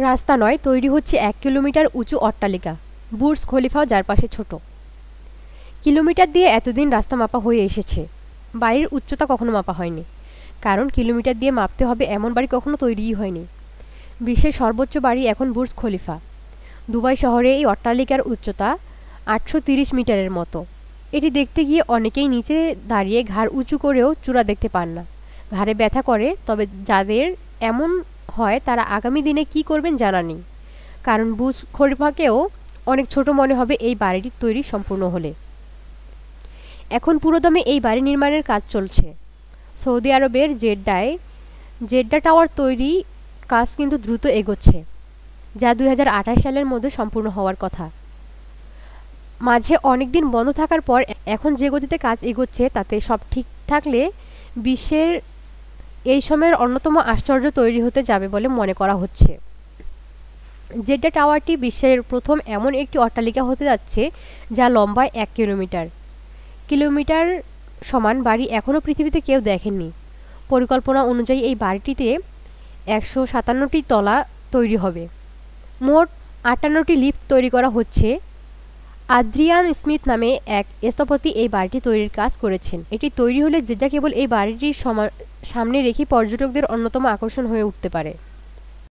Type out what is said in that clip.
রাস্তা নয়, তৈরি হচ্ছে 1 কিলোমিটার উঁচু অট্টালিকা, বুর্জ খলিফাও যার পাশে ছোট। কিলোমিটার দিয়ে এতদিন রাস্তা মাপা হয়ে এসেছে, বাড়ির উচ্চতা কখনো মাপা হয়নি, কারণ কিলোমিটার দিয়ে মাপতে হবে এমন বাড়ি কখনো তৈরিই হয়নি। বিশ্বের সর্বোচ্চ বাড়ি এখন বুর্জ খলিফা। দুবাই শহরে এই অট্টালিকার উচ্চতা 830 মিটারের মতো। এটি দেখতে গিয়ে অনেকেই নিচে দাঁড়িয়ে ঘাড় উঁচু করেও চূড়া দেখতে পান না, ঘাড়ে ব্যথা করে। তবে যাদের এমন হয় তারা আগামী দিনে কি করবেন জানা নেই, কারণ বুর্জ খলিফাকেও অনেক ছোট মনে হবে এই বাড়িটি তৈরি সম্পূর্ণ হলে। এখন পুরোদমে এই বাড়ি নির্মাণের কাজ চলছে সৌদি আরবের জেড্ডা টাওয়ার তৈরি কাজ কিন্তু দ্রুত এগোচ্ছে, যা 2028 সালের মধ্যে সম্পূর্ণ হওয়ার কথা। মাঝে অনেক দিন বন্ধ থাকার পর এখন যে গতিতে কাজ এগোচ্ছে তাতে সব ঠিক থাকলে বিশ্বের এই সময়ের অন্যতম আশ্চর্য তৈরি হতে যাবে বলে মনে করা হচ্ছে। জেড্ডা টাওয়ারটি বিশ্বের প্রথম এমন একটি অট্টালিকা হতে যাচ্ছে যা লম্বায় 1 কিলোমিটার কিলোমিটার সমান বাড়ি এখনও পৃথিবীতে কেউ দেখেননি। পরিকল্পনা অনুযায়ী এই বাড়িটিতে 157টি তলা তৈরি হবে। মোট 58টি লিফট তৈরি করা হচ্ছে। আদ্রিয়ান স্মিথ নামে এক স্থপতি এই বাড়িটি তৈরির কাজ করেছেন। এটি তৈরি হলে জেড্ডা কেবল এই বাড়িটির সামনে রেখে পর্যটকদের অন্যতম আকর্ষণ হয়ে উঠতে পারে।